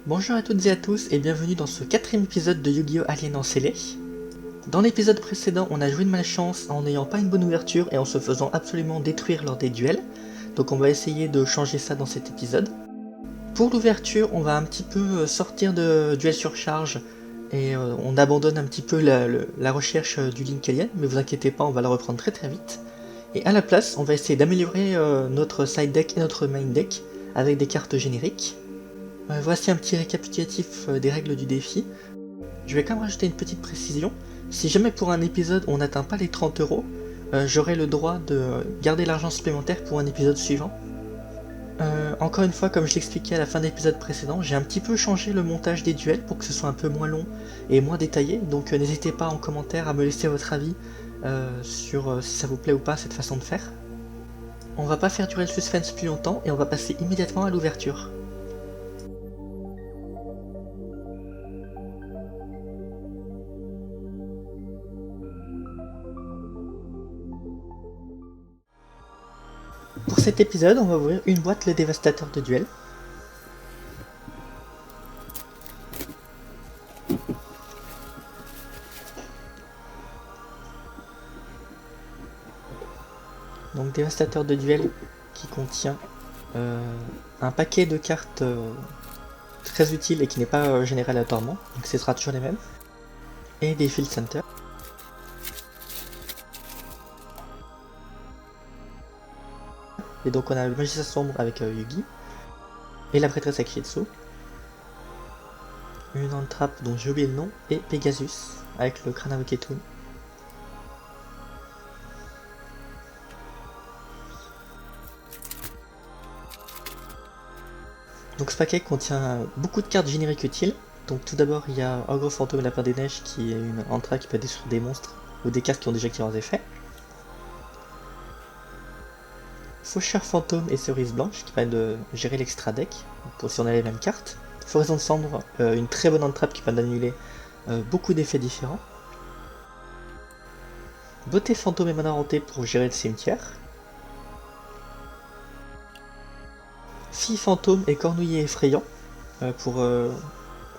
Bonjour à toutes et à tous et bienvenue dans ce quatrième épisode de Yu-Gi-Oh! Alien Encelé. Dans l'épisode précédent, on a joué de malchance en n'ayant pas une bonne ouverture et en se faisant absolument détruire lors des duels. Donc on va essayer de changer ça dans cet épisode. Pour l'ouverture, on va un petit peu sortir de duel sur charge et on abandonne un petit peu la recherche du Link Alien, mais vous inquiétez pas, on va la reprendre très très vite. Et à la place, on va essayer d'améliorer notre side deck et notre main deck avec des cartes génériques. Voici un petit récapitulatif des règles du défi. Je vais quand même rajouter une petite précision. Si jamais pour un épisode on n'atteint pas les 30€, j'aurai le droit de garder l'argent supplémentaire pour un épisode suivant. Encore une fois, comme je l'expliquais à la fin de l'épisode précédent, j'ai un petit peu changé le montage des duels pour que ce soit un peu moins long et moins détaillé. Donc n'hésitez pas en commentaire à me laisser votre avis sur si ça vous plaît ou pas cette façon de faire. On va pas faire durer le suspense plus longtemps et on va passer immédiatement à l'ouverture. Pour cet épisode, on va ouvrir une boîte le dévastateur de duel. Donc dévastateur de duel qui contient un paquet de cartes très utiles et qui n'est pas généré aléatoirement, donc ce sera toujours les mêmes. Et des field center. Et donc on a le magicien sombre avec Yugi. Et la prêtresse avec Shitsu. Une entrappe dont j'ai oublié le nom. Et Pegasus avec le crâne Ketun. Donc ce paquet contient beaucoup de cartes génériques utiles. Donc tout d'abord il y a Ogre Fantôme et Lapin des Neiges qui est une entrave qui peut détruire des monstres ou des cartes qui ont déjà activé leurs effets. Faucheur Fantôme et Cerise Blanche qui permet de gérer l'extra deck pour si on a les mêmes cartes. Floraison de Cendre, une très bonne entrave qui permet d'annuler beaucoup d'effets différents. Beauté Fantôme et Mana Hantée pour gérer le cimetière. Fille Fantôme et Cornouiller Effrayant pour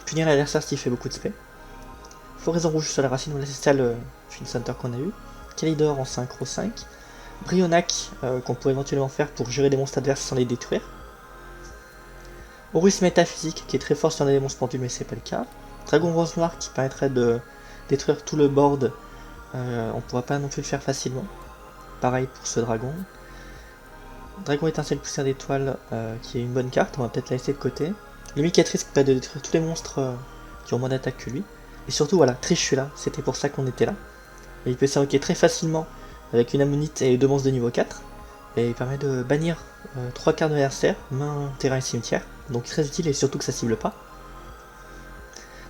punir l'adversaire s'il fait beaucoup de spé. Floraison Rouge sur la racine, voilà c'est ça le Field Center qu'on a eu. Kalidor en synchro 5. Brionac qu'on pourrait éventuellement faire pour gérer des monstres adverses sans les détruire. Horus Métaphysique qui est très fort si on a des monstres pendus mais c'est pas le cas. Dragon Rose Noir qui permettrait de détruire tout le board, on pourra pas non plus le faire facilement. Pareil pour ce dragon. Dragon Étincelle Poussière d'étoile qui est une bonne carte, on va peut-être la laisser de côté. L'Humicatrice qui permet de détruire tous les monstres qui ont moins d'attaque que lui. Et surtout voilà, Triche là, c'était pour ça qu'on était là. Et il peut s'invoquer très facilement avec une ammonite et 2 monstres de niveau 4. Et il permet de bannir 3 cartes de l'adversaire, main, terrain et cimetière. Donc très utile et surtout que ça cible pas.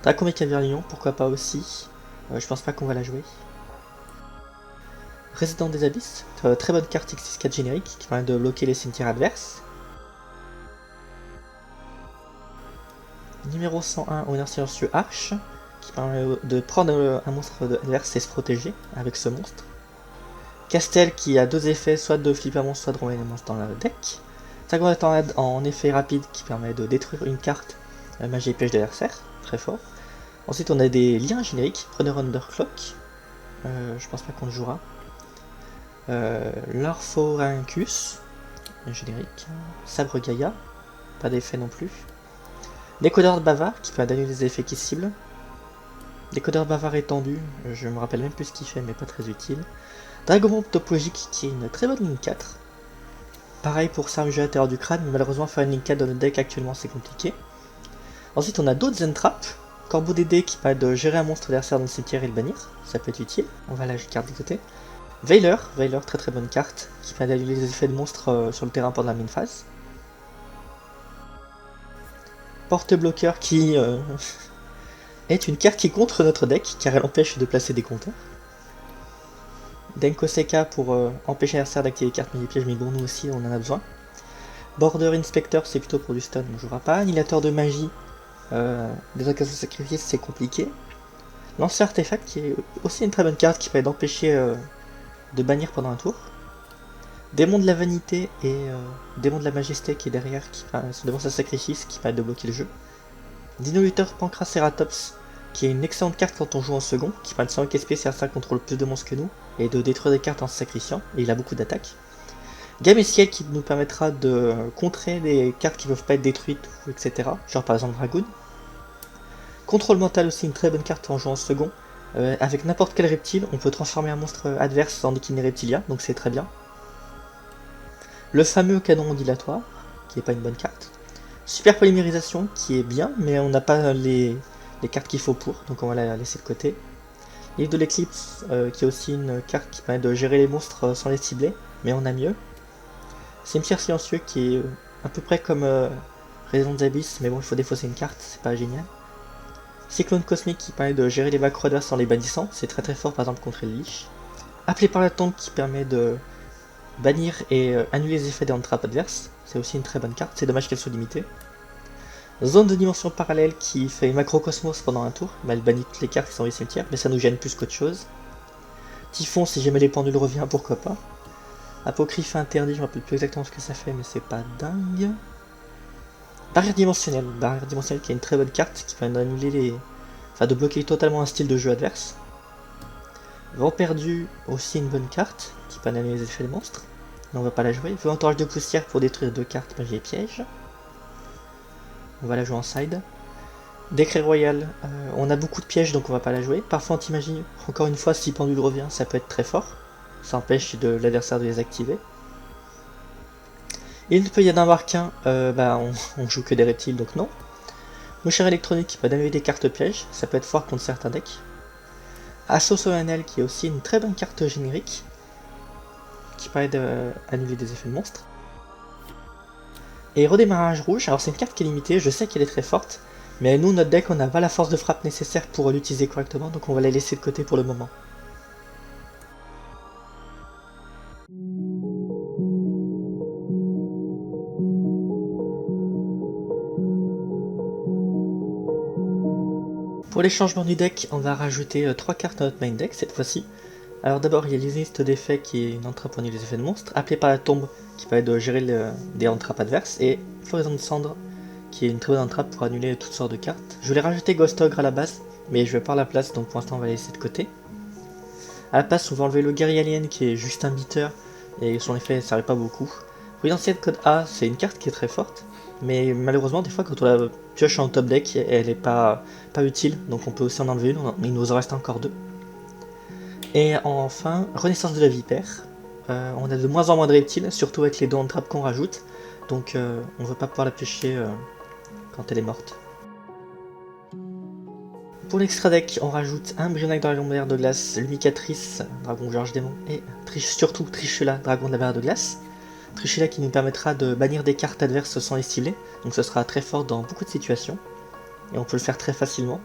Draco Mécaverlion, pourquoi pas aussi. Je pense pas qu'on va la jouer. Résident des Abysses, très bonne carte X64 générique qui permet de bloquer les cimetières adverses. Numéro 101, Honneur Silencieux Arche, qui permet de prendre un monstre adverse et se protéger avec ce monstre. Castel qui a 2 effets, soit de flipper un monstre, soit de renvoyer les monstres dans le deck. Dragon de Tornade en effet rapide qui permet de détruire une carte magie et piège d'adversaire, très fort. Ensuite on a des liens génériques, preneur Underclock, je pense pas qu'on le jouera. L'Orphorhynchus, générique. Sabre Gaïa, pas d'effet non plus. Décodeur de bavard qui peut annuler les effets qui ciblent. Décodeur bavard étendu, je me rappelle même plus ce qu'il fait mais pas très utile. Dragon Topologique qui est une très bonne ligne 4. Pareil pour Sarmuja à l'intérieur du crâne, mais malheureusement faire une ligne 4 dans le deck actuellement c'est compliqué. Ensuite on a d'autres entrappes. Corbeau Dédé qui permet de gérer un monstre adversaire dans le cimetière et le bannir, ça peut être utile. On va la garder de côté. Veiler, très très bonne carte, qui permet d'annuler les effets de monstres sur le terrain pendant la main phase. Porte-bloqueur qui est une carte qui contre notre deck, car elle empêche de placer des compteurs. Denko Seka pour empêcher l'adversaire d'activer les cartes mais les pièges, mais bon nous aussi on en a besoin. Border Inspector c'est plutôt pour du stun, on ne jouera pas. Annihilateur de magie, des occasions de sacrifice c'est compliqué. Lanceur Artefact qui est aussi une très bonne carte qui permet d'empêcher de bannir pendant un tour. Démon de la vanité et démon de la majesté qui est derrière, qui ce démon de sacrifice qui permet de bloquer le jeu. Dino-lutteur Pancraceratops, qui est une excellente carte quand on joue en second, qui prend 100 XP si ça contrôle plus de monstres que nous, et de détruire des cartes en se sacrifiant, et il a beaucoup d'attaques. Gameciel qui nous permettra de contrer des cartes qui ne peuvent pas être détruites, etc. Genre par exemple Dragoon. Contrôle mental aussi, une très bonne carte en jouant en second. Avec n'importe quel reptile, on peut transformer un monstre adverse en Echidna Reptilia, donc c'est très bien. Le fameux canon ondulatoire, qui n'est pas une bonne carte. Super polymérisation, qui est bien, mais on n'a pas les cartes qu'il faut pour, donc on va la laisser de côté. Livre de l'éclipse, qui est aussi une carte qui permet de gérer les monstres sans les cibler, mais on a mieux. Cimetière silencieux, qui est à peu près comme Raison des Abysses, mais bon, il faut défausser une carte, c'est pas génial. Cyclone cosmique qui permet de gérer les macros adverses en les bannissant, c'est très fort par exemple contre les Lich. Appelé par la tombe qui permet de bannir et annuler les effets des hand-traps adverses, c'est aussi une très bonne carte, c'est dommage qu'elle soit limitée. Zone de dimension parallèle qui fait macrocosmos pendant un tour, mais elle bannit toutes les cartes qui sont dans les cimetières, mais ça nous gêne plus qu'autre chose. Typhon, si jamais les pendules reviennent, pourquoi pas. Apocryphe interdit, je me rappelle plus exactement ce que ça fait, mais c'est pas dingue. Barrière dimensionnelle qui est une très bonne carte qui permet d'annuler les... Enfin de bloquer totalement un style de jeu adverse. Vent perdu, aussi une bonne carte qui permet d'annuler les effets des monstres. Mais on va pas la jouer. Feu entourage de poussière pour détruire 2 cartes magie et piège. On va la jouer en side. Décret royal, on a beaucoup de pièges donc on va pas la jouer. Parfois anti-magie, encore une fois si pendule revient ça peut être très fort. Ça empêche de l'adversaire de les activer. Il ne peut y en avoir qu'un, on joue que des reptiles donc non. Mouchère électronique qui peut annuler des cartes pièges, ça peut être fort contre certains decks. Assaut solennel qui est aussi une très bonne carte générique, qui permet d'annuler des effets de monstres. Et redémarrage rouge, alors c'est une carte qui est limitée, je sais qu'elle est très forte, mais nous notre deck on n'a pas la force de frappe nécessaire pour l'utiliser correctement, donc on va la laisser de côté pour le moment. Pour les changements du deck, on va rajouter 3 cartes à notre main deck cette fois-ci. Alors d'abord il y a l'Illusionniste d'effet qui est une entrape pour annuler les effets de monstres, appelé par la tombe qui permet de gérer des entrappes adverses, et Floraison de Cendre qui est une très bonne entrape pour annuler toutes sortes de cartes. Je voulais rajouter Ghost Ogre à la base, mais je vais pas la place donc pour l'instant on va la laisser de côté. À la place on va enlever le Guerrier Alien qui est juste un beater, et son effet ne servait pas beaucoup. Prudentiel Code A, c'est une carte qui est très forte, mais malheureusement des fois quand on la pioche en top deck, elle est pas utile, donc on peut aussi en enlever une, il nous en reste encore 2. Et enfin, Renaissance de la Vipère. On a de moins en moins de reptiles, surtout avec les 2 entrappes qu'on rajoute, donc on ne veut pas pouvoir la piocher quand elle est morte. Pour l'extra deck, on rajoute un Brionac Dragon de la Barrière de Glace, Lumicatrice, Dragon Georges Démon, et surtout Trichula, Dragon de la Barrière de Glace. Trichula qui nous permettra de bannir des cartes adverses sans les cibler, donc ce sera très fort dans beaucoup de situations, et on peut le faire très facilement.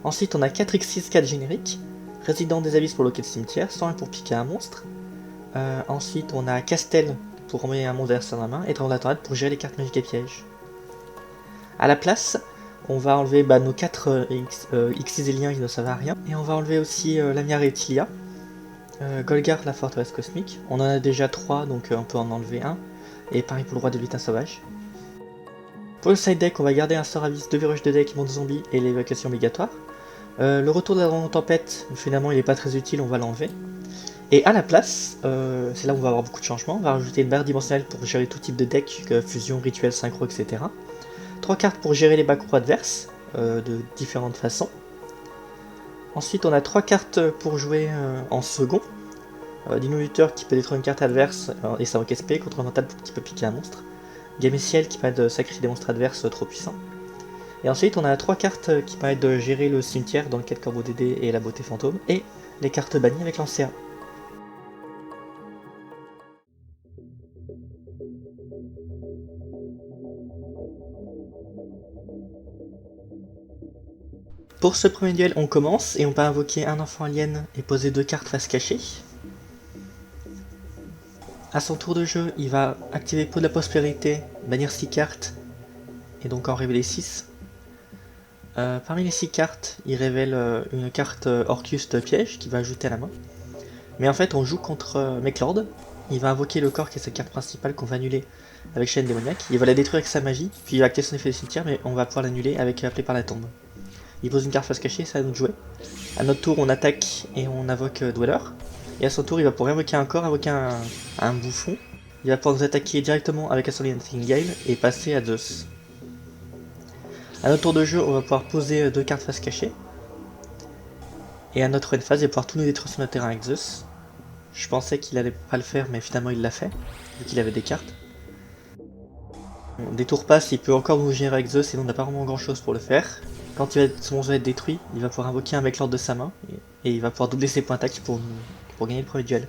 Ensuite on a 4x6 4 génériques, Résident des Abysses pour bloquer le cimetière, 101 pour piquer un monstre. Ensuite on a Castel pour remettre un monstre derrière sa main, et Dragon de la Tornade pour gérer les cartes magiques et pièges. A la place, on va enlever nos 4 Xyzéliens qui ne servent à rien, et on va enlever aussi Lamia Reptilia, Golgar la forteresse cosmique, on en a déjà 3 donc on peut en enlever un, et pareil pour le roi de lutin sauvage. Pour le side deck, on va garder un sort à vis, 2 virus de deck, monde zombie et l'évacuation obligatoire. Le retour de la Dragon Tempête, finalement il n'est pas très utile, on va l'enlever. Et à la place, c'est là où on va avoir beaucoup de changements, on va rajouter une barrière dimensionnelle pour gérer tout type de deck, fusion, rituel, synchro, etc. 3 cartes pour gérer les backrows adverses, de différentes façons. Ensuite on a 3 cartes pour jouer en second. Dino-lutteur qui peut détruire une carte adverse et ça encaisse SP, contre un mental qui peut piquer un monstre. Gameciel qui permet de sacrifier des monstres adverses trop puissants. Et ensuite on a 3 cartes qui permettent de gérer le cimetière dans le cas de Corbeau Dédé et la beauté fantôme, et les cartes bannies avec l'ancien. Pour ce premier duel, on commence et on peut invoquer un enfant alien et poser 2 cartes face cachée. A son tour de jeu, il va activer Pot de la Prospérité, bannir 6 cartes et donc en révéler 6. Parmi les 6 cartes, il révèle une carte Orcus de piège qui va ajouter à la main. Mais en fait, on joue contre Meklord. Il va invoquer le corps qui est sa carte principale qu'on va annuler avec chaîne démoniaque. Il va la détruire avec sa magie, puis il va activer son effet de cimetière, mais on va pouvoir l'annuler avec appelé par la tombe. Il pose une carte face cachée, ça va nous jouer. À notre tour, on attaque et on invoque Dweller. Et à son tour, il va pouvoir invoquer un corps, invoquer un bouffon. Il va pouvoir nous attaquer directement avec Assault Nightingale et passer à Zeus. À notre tour de jeu, on va pouvoir poser 2 cartes face cachée. Et à notre end phase, il va pouvoir tout nous détruire sur notre terrain avec Zeus. Je pensais qu'il allait pas le faire, mais finalement il l'a fait, vu qu'il avait des cartes. Des tours passent, il peut encore nous gérer avec Zeus, et on n'a pas vraiment grand chose pour le faire. Quand son monstre va être détruit, il va pouvoir invoquer un mec lord de sa main, et il va pouvoir doubler ses points d'attaque pour gagner le premier duel.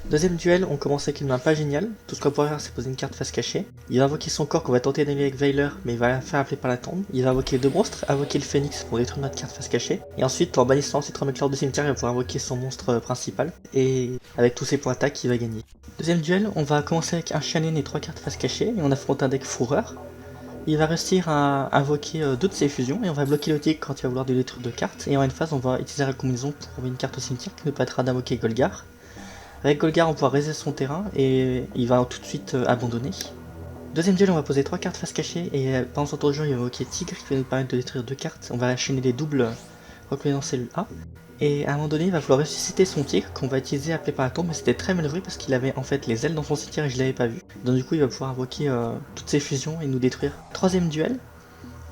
Deuxième duel, on commence avec une main pas géniale. Tout ce qu'on va pouvoir faire, c'est poser une carte face cachée. Il va invoquer son corps qu'on va tenter d'annuler avec Veiler, mais il va faire appeler par la tombe. Il va invoquer 2 monstres, invoquer le phénix pour détruire notre carte face cachée. Et ensuite, en bannissant ces 3 mecs lors de cimetière, il va pouvoir invoquer son monstre principal. Et avec tous ses points d'attaque, il va gagner. Deuxième duel, on va commencer avec un Shannon et 3 cartes face cachée, et on affronte un deck fourreur. Il va réussir à invoquer 2 de ses fusions, et on va bloquer le tic quand il va vouloir détruire 2 cartes. Et en une phase, on va utiliser la combinaison pour envoyer une carte au cimetière qui nous permettra d'invoquer Golgar. Avec Golgar, on pourra raiser son terrain et il va tout de suite abandonner. Deuxième duel, on va poser 3 cartes face cachée et pendant son tour de jeu, il va invoquer Tigre qui va nous permettre de détruire 2 cartes. On va enchaîner les doubles reclus dans cellule A. Et à un moment donné, il va vouloir ressusciter son Tigre qu'on va utiliser appelé par la tombe, mais c'était très mal joué parce qu'il avait en fait les ailes dans son cimetière et je l'avais pas vu. Donc du coup, il va pouvoir invoquer toutes ses fusions et nous détruire. Troisième duel.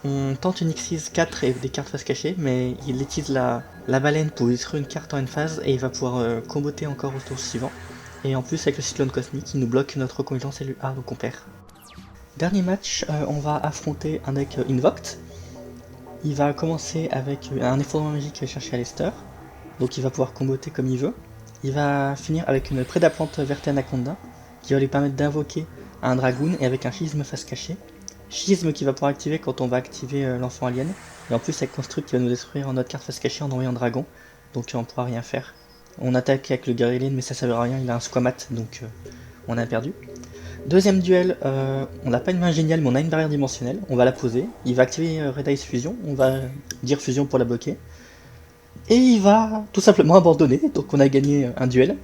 On tente une Xyz 4 et des cartes face cachée, mais il utilise la baleine pour détruire une carte en une phase et il va pouvoir comboter encore au tour suivant. Et en plus avec le cyclone cosmique, il nous bloque notre combinaison cellule A, donc on perd. Dernier match, on va affronter un deck Invoked. Il va commencer avec un effondrement magique chercher à Lester, donc il va pouvoir comboter comme il veut. Il va finir avec une Prédaplante Verte Anaconda, qui va lui permettre d'invoquer un Dragoon et avec un schisme face cachée. Schisme qui va pouvoir activer quand on va activer l'enfant alien. Et en plus avec Construct qui va nous détruire notre carte face cachée en envoyant un dragon. Donc on pourra rien faire. On attaque avec le guerrier alien mais ça servira à rien, il a un squamat donc on a perdu. Deuxième duel, on n'a pas une main géniale mais on a une barrière dimensionnelle. On va la poser, il va activer Red Eyes Fusion, on va dire Fusion pour la bloquer. Et il va tout simplement abandonner, donc on a gagné un duel.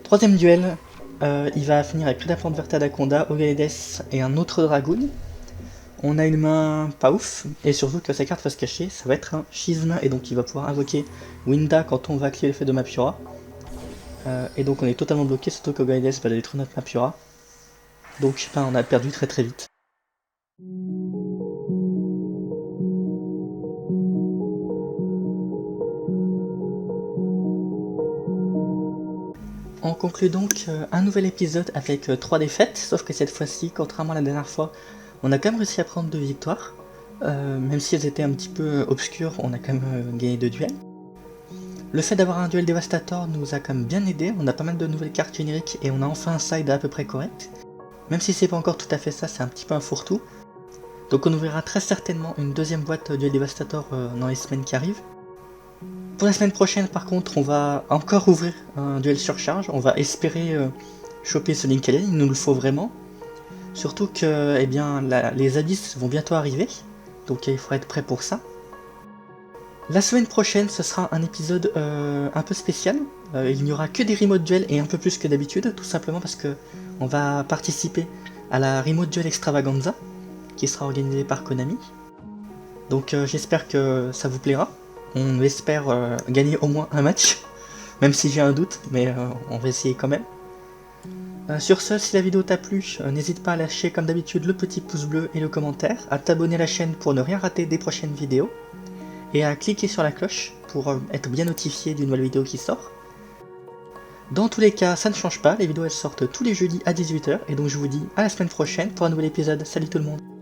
Troisième duel, il va finir avec Prédaplante Verte Anaconda, Ogalides et un autre dragoon. On a une main pas ouf, et surtout que sa carte face cachée, ça va être un schisme, et donc il va pouvoir invoquer Winda quand on va activer l'effet de Mapura. Et donc on est totalement bloqué, surtout que Ogalides va détruire notre Mapura. Donc on a perdu très très vite. On conclut donc un nouvel épisode avec 3 défaites, sauf que cette fois-ci, contrairement à la dernière fois, on a quand même réussi à prendre 2 victoires. Même si elles étaient un petit peu obscures, on a quand même gagné 2 duels. Le fait d'avoir un duel Devastator nous a quand même bien aidé, on a pas mal de nouvelles cartes génériques et on a enfin un side à peu près correct. Même si c'est pas encore tout à fait ça, c'est un petit peu un fourre-tout. Donc on ouvrira très certainement une deuxième boîte duel Devastator dans les semaines qui arrivent. Pour la semaine prochaine par contre, on va encore ouvrir un duel surcharge, on va espérer choper ce Link Alien, il nous le faut vraiment. Surtout que les abysses vont bientôt arriver, donc il faudra être prêt pour ça. La semaine prochaine, ce sera un épisode un peu spécial. Il n'y aura que des remote duels et un peu plus que d'habitude, tout simplement parce que on va participer à la remote duel extravaganza, qui sera organisée par Konami. Donc j'espère que ça vous plaira. On espère gagner au moins un match, même si j'ai un doute, mais on va essayer quand même. Sur ce, si la vidéo t'a plu, n'hésite pas à lâcher comme d'habitude le petit pouce bleu et le commentaire, à t'abonner à la chaîne pour ne rien rater des prochaines vidéos, et à cliquer sur la cloche pour être bien notifié d'une nouvelle vidéo qui sort. Dans tous les cas, ça ne change pas, les vidéos elles sortent tous les jeudis à 18 h, et donc je vous dis à la semaine prochaine pour un nouvel épisode. Salut tout le monde!